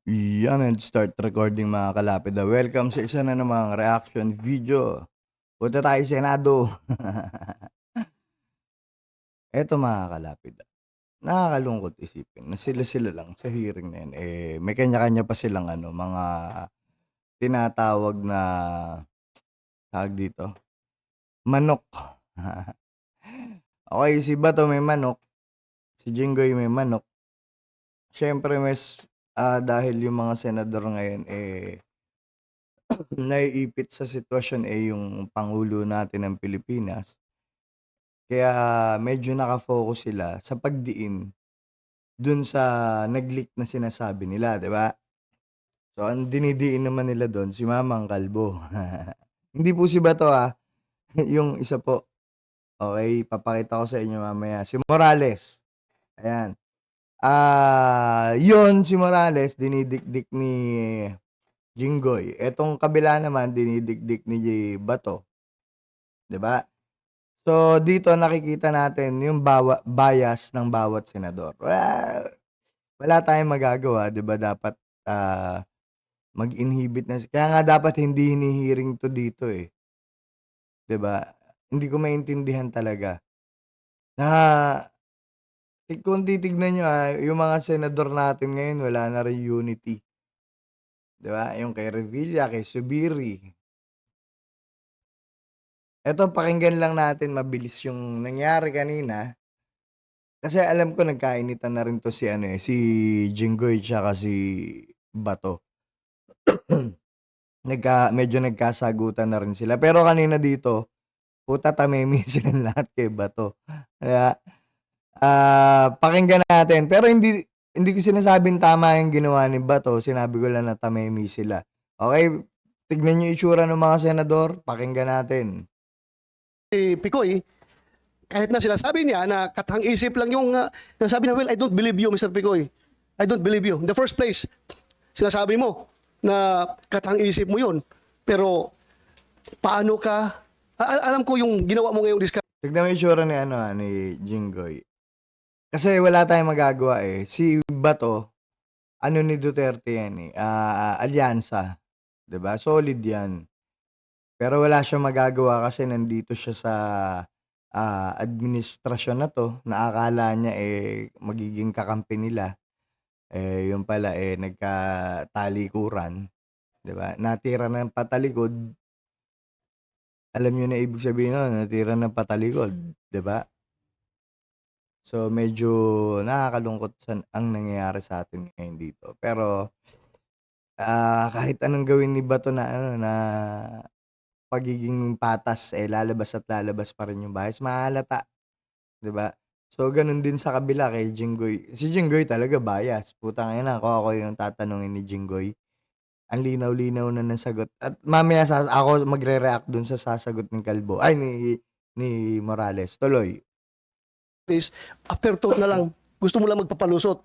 Yan and start recording mga kalapid. Welcome sa isa na namang reaction video. Punta tayo sa Senado. Eto mga kalapid. Nakakalungkot isipin na sila-sila lang sa hearing na yan. May kanya-kanya pa silang mga tinatawag na tawag dito. Manok. Okay, si Bato may manok. Si Jinggoy may manok. Siyempre, dahil yung mga senador ngayon naiipit sa sitwasyon yung Pangulo natin ng Pilipinas. Kaya medyo nakafocus sila sa pagdiin dun sa nag-leak na sinasabi nila, di ba? So, ang dinidiin naman nila doon, si Mamang Kalbo. Hindi po si Bato yung isa po. Okay, papakita ko sa inyo mamaya. Si Morales. Ayan. Yun, si Morales, dinidikdik ni Jinggoy. Etong kabila naman, dinidikdik ni Bato. Diba? So, dito nakikita natin yung bias ng bawat senador. Wala tayong magagawa, diba? Dapat mag-inhibit na. Kaya nga dapat hindi hinihiring to dito Diba? Hindi ko maintindihan talaga. Kung titignan nyo yung mga senador natin ngayon, wala na rin unity. Diba? Yung kay Revilla, kay Subiri. Eto, pakinggan lang natin mabilis yung nangyari kanina. Kasi alam ko nagkainitan na rin to si Jinggoy tsaka si Bato. Medyo nagkasagutan na rin sila. Pero kanina dito, puta tamemi silang lahat kay Bato. Kaya, pakinggan natin. Pero hindi ko sinasabing tama yung ginawa ni Bato. Sinabi ko lang na tamemi sila. Okay, tignan nyo yung itsura ng mga senador. Pakinggan natin. Picoy, kahit na sinasabi niya na katang-isip lang yung sinasabi na, well, I don't believe you, Mr. Picoy. I don't believe you. In the first place, sinasabi mo na katang-isip mo yun. Pero, paano ka, alam ko yung ginawa mo ngayong discussion. Tignan mo yung itsura ni Jinggoy. Kasi wala tayong magagawa Si Bato, ni Duterte yan alyansa. Diba? Solid yan. Pero wala siyang magagawa kasi nandito siya sa administrasyon na to na akala niya magiging kakampi nila. Yung pala nagkatalikuran. Diba? Natira ng patalikod. Alam niyo na ibig sabihin nun, natira ng patalikod. Diba? So medyo nakakalungkot ang nangyayari sa atin ngayon dito. Pero kahit anong gawin ni Bato na pagiging patas lalabas at lalabas pa rin yung bias. Mahalata, 'di ba? So ganun din sa kabila kay Jinggoy. Si Jinggoy talaga bias. Putang ina, ako yung tatanungin ni Jinggoy. Ang linaw-linaw na ng sagot. At mamaya ako magre-react dun sa sasagot ng Kalbo. Ay ni Morales. Tuloy. Afterthought na lang. Gusto mo lang magpapalusot.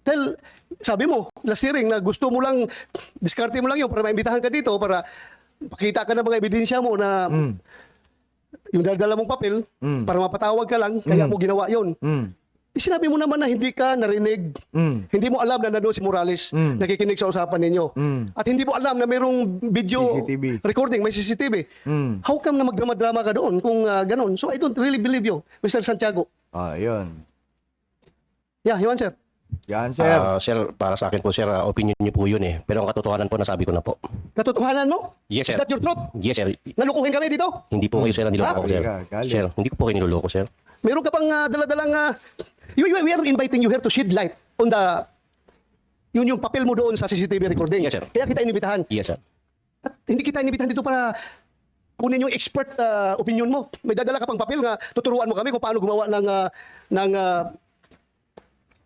Dahil, sabi mo, last hearing na gusto mo lang, diskarte mo lang yun para maimbitahan ka dito, para pakita ka ng mga ebidensya mo na yung dala mong papel, para mapatawag ka lang, kaya mo ginawa yun. Sinabi mo naman na hindi ka narinig, hindi mo alam na nandun si Morales, nakikinig sa usapan ninyo. At hindi mo alam na mayroong video CCTV. recording, may CCTV. How come na magdrama-drama ka doon kung ganun? So I don't really believe you, Mr. Santiago. Yun. Yeah, yun, sir. Yan, sir. Sir, para sa akin po, sir, opinion niyo po yun Pero ang katotohanan po, nasabi ko na po. Katotohanan mo? Yes, sir. Is that your truth? Yes, sir. Nalukuhin kami dito? Hindi po kayo, sir, ang niloloko ko, sir. Galing. Sir, hindi ko po kayo niloloko, sir. Meron ka pang daladalang... we are inviting you here to shed light on yung papel mo doon sa CCTV recording. Yes, sir. Kaya kita inibitahan. Yes, sir. At hindi kita inibitahan dito para kunin yung expert opinion mo. May dadala ka pang papel nga tuturuan mo kami kung paano gumawa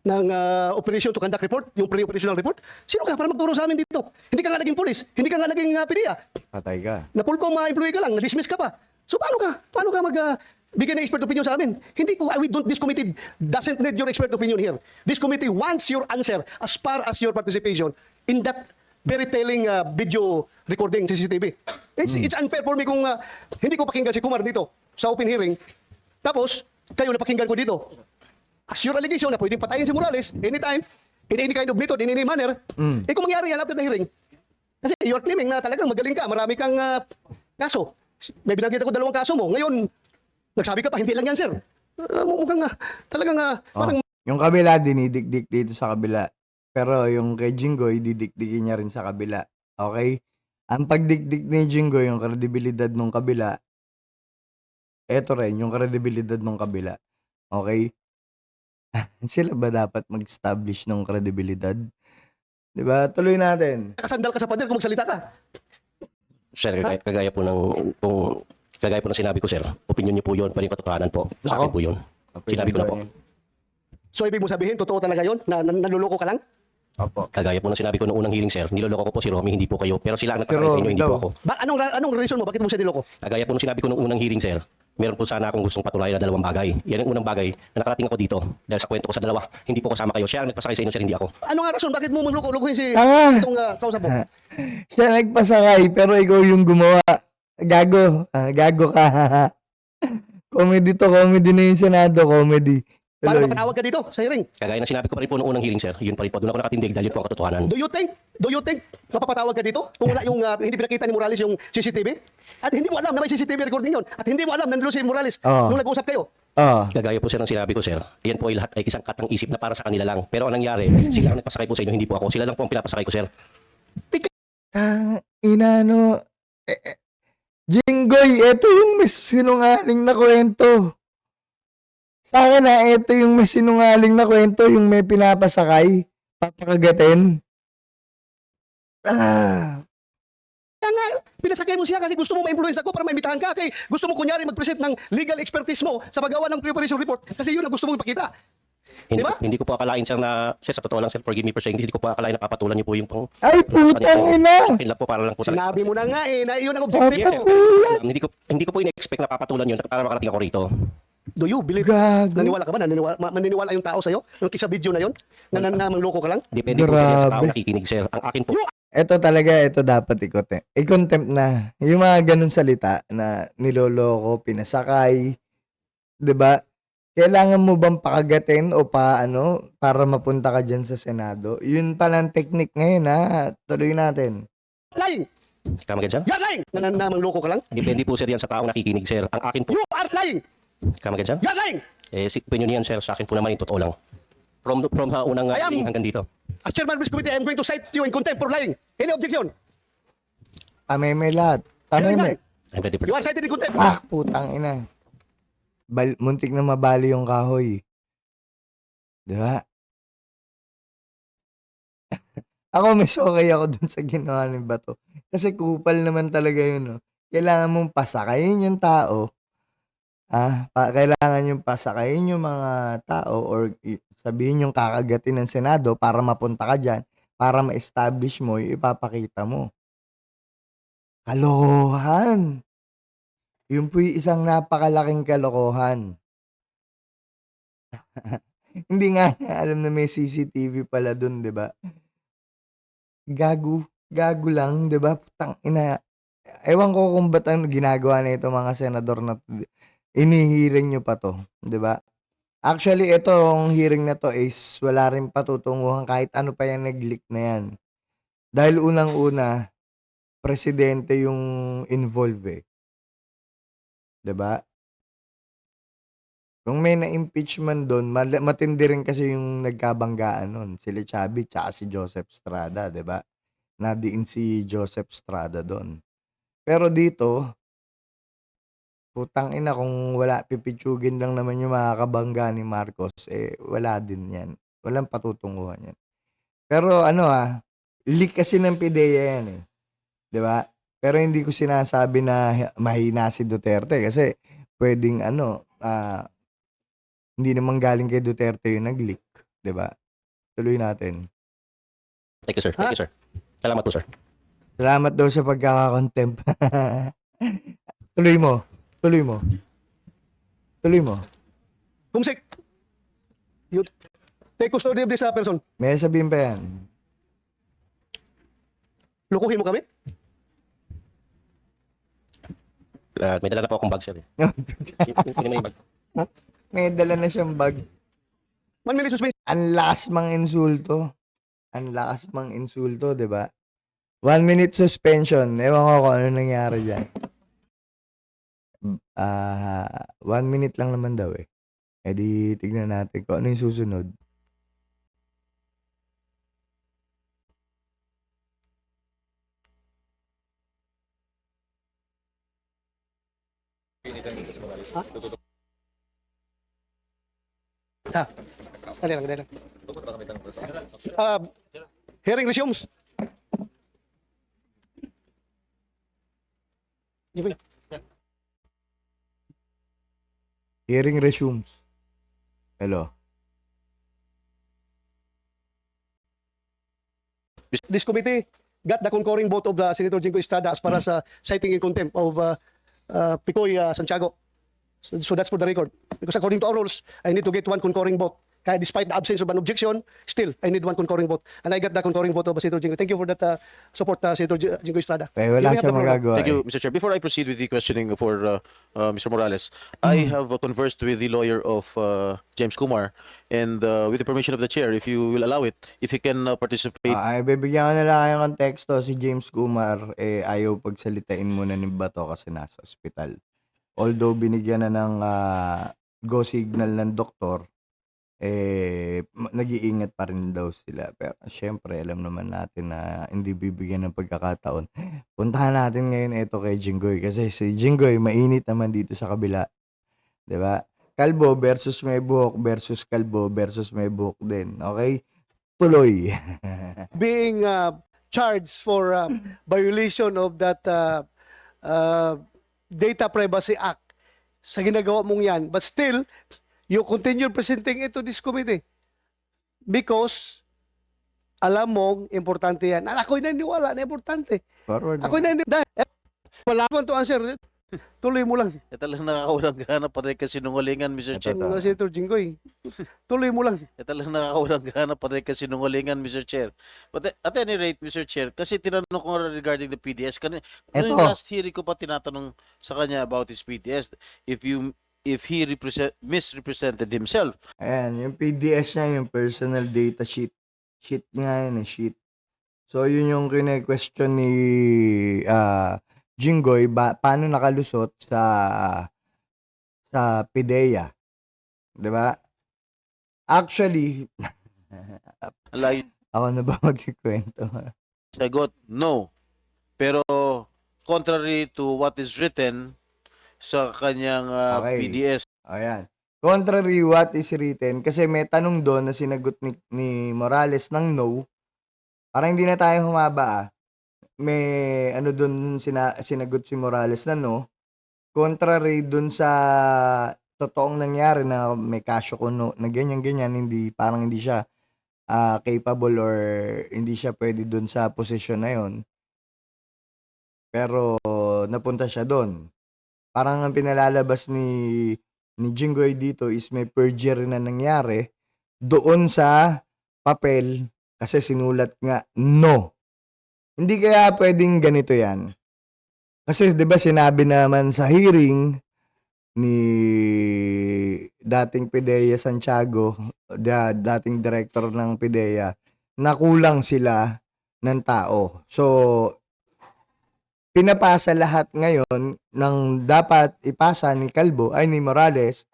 ng operation to conduct report, yung pre-operational report. Sino ka para magturo sa amin dito? Hindi ka nga naging police, hindi ka nga naging PDEA. Patay ka. Na-full-com employee ka lang, na-dismiss ka pa. So paano ka bigyan ng expert opinion sa amin? Hindi ko, this committee doesn't need your expert opinion here. This committee wants your answer as far as your participation in that very telling video recording CCTV. It's unfair for me kung hindi ko pakinggan si Kumar dito sa open hearing. Tapos, kayo napakinggan ko dito. As your allegation na pwedeng patayin si Morales anytime, in any kind of method, in any manner, eh kung mangyari yan after the hearing, kasi you're claiming na talagang magaling ka, marami kang kaso. May binanggit ako 2 kaso mo. Ngayon, nagsabi ka pa, hindi lang yan, sir. Mukhang talagang parang Yung kabila, dinidikdik dito sa kabila. Pero yung kay Jinggoy, didikdikin niya rin sa kabila. Okay? Ang pagdikdik ni Jinggoy, yung kredibilidad ng kabila, eto rin, yung kredibilidad ng kabila. Okay? Sila ba dapat mag-establish ng kredibilidad? Diba? Tuloy natin. kasandal ka sa pader kung magsalita ka. Sir, kagaya po ng sinabi ko, sir. Opinion niyo po yun, pero yung katotohanan po. Sa akin po yun. Sinabi ko na po. So, ibig mo sabihin, totoo talaga yon na naluloko ka lang? Opo. Kagaya po ng sinabi ko noong unang hearing, sir. Niloloko ko po si Romy, hindi po kayo. Pero sila ang Si nagpasakay sa inyo, Romy hindi po daw. ako. Anong reason mo? Bakit mo siya niloko? Kagaya po ng sinabi ko noong unang hearing, sir. Meron po sana akong gustong patunayan na 2 bagay. Yan ang unang bagay na nakarating ako dito. Dahil sa kwento ko sa 2, hindi po kasama kayo. Siya ang nagpasakay sa inyo, sir, hindi ako. Ano nga rason? Bakit mo manloko-lokohin si Tanga! itong kausap mo? Siya nagpasakay, pero ikaw yung gumawa. Gago. Gago ka. Comedy to, comedy na yung Senado, comedy. Para Tuloy. mapatawag ka dito sa hearing? Kagaya ng sinabi ko pa rin po noong unang hearing, sir. Yun pa rin po. Doon ako nakatindig dahil yun po ang katotohanan. Do you think mapapatawag ka dito? Kung wala yung hindi pinakita ni Morales yung CCTV? At hindi mo alam na may CCTV recording yun. At hindi mo alam na nandoon si Morales Oo. nung nag-usap kayo. Kagaya po, sir, ng sinabi ko, sir. Yan po ay lahat ay isang katang isip na para sa kanila lang. Pero ang nangyari, sila ang nagpasakay po sa inyo, hindi po ako. Sila lang po ang pinapasakay ko, sir. Inano. Jinggoy, eto yung may sinungaling na kwento. Sa akin eto yung may sinungaling na kwento, yung may pinapasakay. Papakagatin. Kaya nga, pinasakay mo siya kasi gusto mo ma-influence ako para maimbitahan ka. Kaya gusto mo kunyari mag-present ng legal expertise mo sa paggawa ng preparation report kasi yun ang gusto mo ipakita. Hindi, Diba? hindi ko po akalain, sir, na, sir, sa totoo lang, sir, forgive me for saying this, hindi ko po akalain na papatulan niyo po yung pang... Ay, putang ina! Akin lang po, para lang po sa... Sinabi mo na nga na yun ang objective Yes, mo. sir. Hindi ko po in-expect na papatulan yun para makarating ako rito. Do you believe? Gago. Naniwala ka ba? Maniniwala yung tao sa'yo? Yung kisa video na yun? Na mangloko ka lang? Depende po, sir, yan sa tao Grabe. nakikinig, sir. Ang akin po, Ito talaga, ito dapat i-contempt na. Yung mga ganun salita na niloloko, pinasakay, 'di ba? Kailangan mo bang pakagatin o para mapunta ka dyan sa Senado? Yun palang technique ngayon Tuloy natin. Lying! tama again, sir? You're lying! Na mangloko ka lang? Depende po, sir, yan sa tao nakikinig, sir. Ang akin po, You are lying! tama again, sir? You're lying! Si opinion yan, sir. Sa akin po naman, yung totoo lang. From unang I am- hearing hanggang dito. As chairman of this committee, I am going to cite you in contempt for lying. Any objection? Tameme lahat. Hearing Tameme. none. I'm ready for You are cited in contempt. Putang ina. Muntik na mabali yung kahoy. 'Di ba? Ako mas okay ako dun sa ginawa ni Bato. Kasi kupal naman talaga yun, no? Kailangan mong pasakayin yung tao. Kailangan yung pasakayin yung mga tao or sabihin yung kakagatin ng Senado para mapunta ka dyan, para ma-establish mo yung ipapakita mo. Kalokohan. Yun po yung isang napakalaking kalokohan. Hindi nga niya alam na may CCTV pala dun, di ba? Gago lang, 'di ba? Putang ina. Ewan ko kung ba't ginagawa na ito mga senador na inihiring nyo pa to, 'di ba? Actually, itong hearing na to is wala rin patutunguhan kahit ano pa yung nag-leak na yan. Dahil unang-una, presidente yung involved 'Di ba? Kung may na-impeachment doon, matindi rin kasi yung nagkabanggaan nun. Sila Chubby tsaka si Joseph Estrada, 'di ba? Nadiin si Joseph Estrada doon. Pero dito, putang ina kung wala pipitsugin lang naman yung mga kabangga ni Marcos, wala din yan. Walang patutunguhan yan. Pero leak kasi ng PIDEA yan 'Di ba? Pero hindi ko sinasabi na mahina si Duterte kasi pwedeng hindi naman galing kay Duterte yung nag-leak, 'di ba? Tuloy natin. Thank you, sir. Thank you, sir. Salamat po, sir. Salamat daw sa pagkakakontempt. Tuloy mo. Tuloy mo. Tuloy mo. Kumsik, you take custody of this person. May sabihin pa yan. Lukuhin mo kami? May dala na po akong bag, sir. Sino may bag? May dala na siyang bag. 1 minute suspension. Ang lakas mang insulto. Ang lakas mang insulto, 'di ba? 1 minute suspension. Ewan ko kung ano nangyari diyan. 1 minute lang naman daw eh. Eh di tignan natin kung ano yung susunod. Dali lang. Hearing resumes. Hearing resumes. Hello. This committee got the concurring vote of Senator Jingo Estrada as para sa citing in contempt of Picoy Santiago. So that's for the record. Because according to our rules, I need to get one concurring vote. Kaya despite the absence of an objection, still, I need one concurring vote. And I got the concurring vote of Senator Jingo. Thank you for that support, Senator Jingo Estrada. Eh, wala You may have siya the floor. magagawa Thank you, eh. Mr. Chair. Before I proceed with the questioning for Mr. Morales, I have conversed with the lawyer of James Kumar, and with the permission of the chair, if you will allow it, if he can participate. Ay, bibigyan ko na lang kayo ng konteksto. Si James Kumar, eh, ayaw pagsalitain muna ni Bato kasi nasa ospital. Although binigyan na ng go signal ng doktor, eh, nag-iingat pa rin daw sila. Pero syempre, alam naman natin na hindi bibigyan ng pagkakataon. Puntahan natin ngayon ito kay Jinggoy. Kasi si Jinggoy, mainit naman dito sa kabila. 'Di ba? Kalbo versus may buhok versus kalbo versus may buhok din. Okay? Tuloy. Being charged for violation of that Data Privacy Act sa ginagawa mong yan. But still, you continue presenting it to this committee because alam mong importante yan. Ako'y naniniwala na importante. Forward. Ako'y naniniwala. Wala naman to answer. Tuloy mo lang. Talagang nakakawalang gana pa rin kasinungalingan, Mr. Chair. Ito. Senator Jinggoy. Tuloy mo lang. Talagang nakakawalang gana pa rin kasinungalingan, Mr. Chair. But at any rate, Mr. Chair, kasi tinanong ko nga regarding the PDS, Eto. yung last hearing ko pa tinatanong sa kanya about his PDS, if he misrepresented himself. Ayan, yung PDS niya, yung personal data sheet. Sheet nga yun, sheet. So, yun yung kine-question ni Jinggoy, paano nakalusot sa PIDEA. 'Di ba? Actually, Layo ako na ba magkikwento? sagot, no. Pero contrary to what is written sa kanyang Okay. PDS, Ayan. Contrary what is written, kasi may tanong doon na sinagot ni Morales ng no. Parang hindi na tayo humaba May ano doon sinagot si Morales na no. Contrary doon sa totoong nangyari na may kasyo kuno na ganyan, parang hindi siya capable or hindi siya pwede doon sa posisyon na yon. Pero napunta siya doon. Parang ang pinalalabas ni Jinggoy dito is may perjury na nangyari doon sa papel kasi sinulat nga no. Hindi kaya pwedeng ganito yan. Kasi 'di ba sinabi naman sa hearing ni dating PIDEA Santiago, dating director ng PIDEA, na kulang sila ng tao. So, pinapasa lahat ngayon ng dapat ipasa ni Morales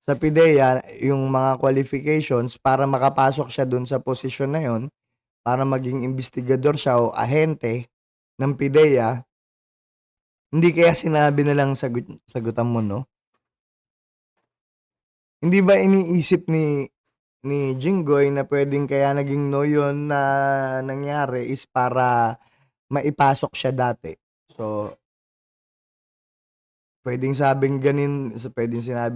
sa PIDEA yung mga qualifications para makapasok siya doon sa posisyon na yon, para maging investigador siya o ahente ng PIDEA. Hindi kaya sinabi na lang sagutan mo, no? Hindi ba iniisip ni Jinggoy na pwedeng kaya naging no yun na nangyari is para maipasok siya dati? So, pwedeng sinabi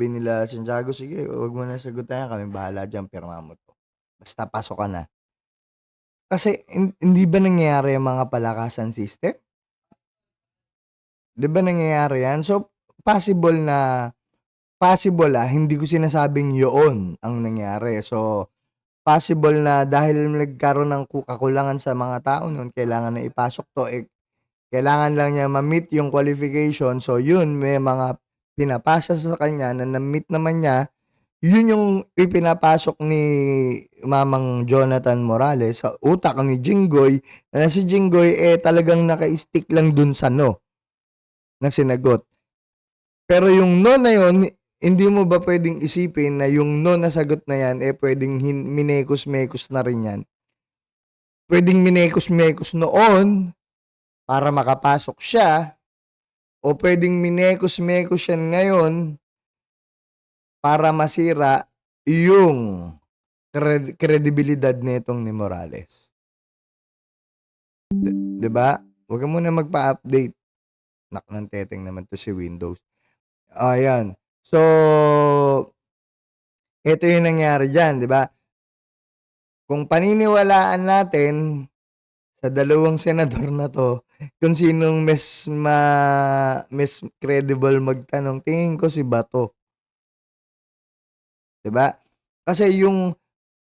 nila, Santiago, sige, huwag mo na sagutan yan, kami bahala dyan, pirma mo to. Basta pasok ka na. Kasi, hindi ba nangyayari yung mga palakasan system? Di ba nangyayari yan? So, possible, hindi ko sinasabing yun ang nangyari. So, possible na dahil nagkaroon ng kakulangan sa mga tao noon, kailangan na ipasok to, kailangan lang niya ma-meet yung qualification. So, yun, may mga pinapasa sa kanya na na-meet naman niya, yun yung ipinapasok ni Mamang Jonathan Morales sa utak ni Jinggoy na si Jinggoy talagang naka-stick lang dun sa no na sinagot. Pero yung no na yun, hindi mo ba pwedeng isipin na yung no na sagot na yan pwedeng minekos-mekos na rin yan? Pwedeng minekos-mekos noon para makapasok siya o pwedeng minekos-mekos yan ngayon para masira yung kredibilidad nitong ni Morales. 'Di ba? Huwag ka muna magpa-update. Nak ng teteng naman to si Windows. Ayan. So, ito yung nangyari dyan, 'di ba? Kung paniniwalaan natin sa dalawang senador na to, kung sinong mas credible magtanong, tingin ko si Bato. 'Di ba? Kasi yung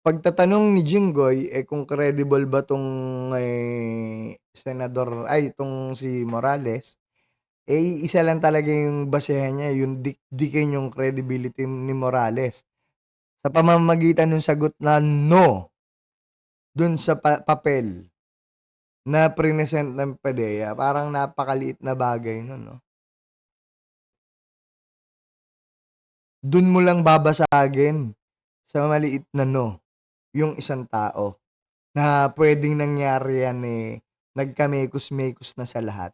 pagtatanong ni Jinggoy, kung credible ba tong senador, itong si Morales, isa lang talaga yung basehan niya, yung dikdikin yung credibility ni Morales. Sa pamamagitan ng sagot na no, dun sa papel na present ng PDEA, parang napakaliit na bagay nun, no? Dun mo lang babasagin sa maliit na no, yung isang tao na pwedeng nangyari yan nagkamekos-mekos na sa lahat.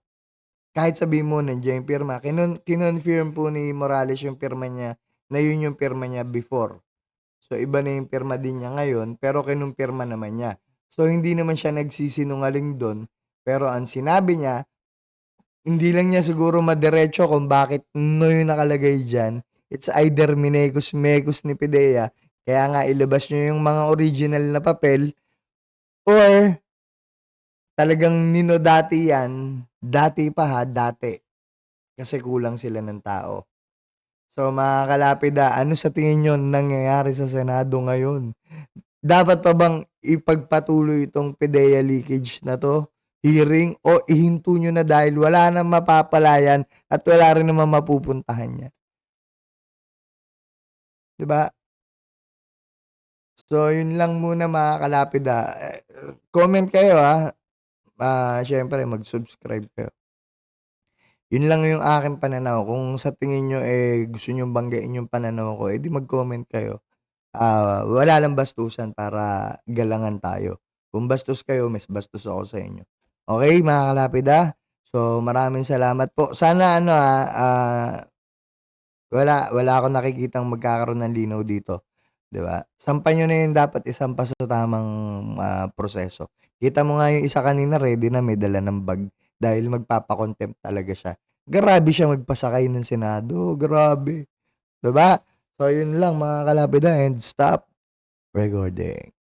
Kahit sabihin mo nandiyan yung pirma, kinonfirm po ni Morales yung pirma niya na yun yung pirma niya before. So iba na yung pirma din niya ngayon, pero kinumpirma naman niya. So hindi naman siya nagsisinungaling doon, pero ang sinabi niya, hindi lang niya siguro madiretso kung bakit no yung nakalagay dyan. It's either minekos-mekos ni PDEA, kaya nga ilabas niyo yung mga original na papel, or talagang ninodati yan, dati pa dati. Kasi kulang sila ng tao. So mga kalapida, ano sa tingin nyo nangyayari sa Senado ngayon? Dapat pa bang ipagpatuloy itong PDEA leakage na to, hearing, o ihinto nyo na dahil wala nang mapapalayan at wala rin naman mapupuntahan niya? Diba? So yun lang muna mga kalapida. Comment kayo syempre mag-subscribe kayo. Yun lang yung aking pananaw. Kung sa tingin nyo gusto nyo banggain yung pananaw ko, di mag-comment kayo. Wala lang bastusan para galangan tayo. Kung bastos kayo, mas bastos ako sa inyo. Okay, mga kalapida? So, maraming salamat po. Sana wala akong nakikitang magkakaroon ng linaw dito. 'Di ba? Sampan nyo na yung dapat isampa sa tamang proseso. Kita mo nga yung isa kanina ready na may dala ng bag dahil magpapakontempt talaga siya. Grabe siya magpasakay ng Senado. Grabe. 'Di ba? So, yun lang mga kalapida and stop recording.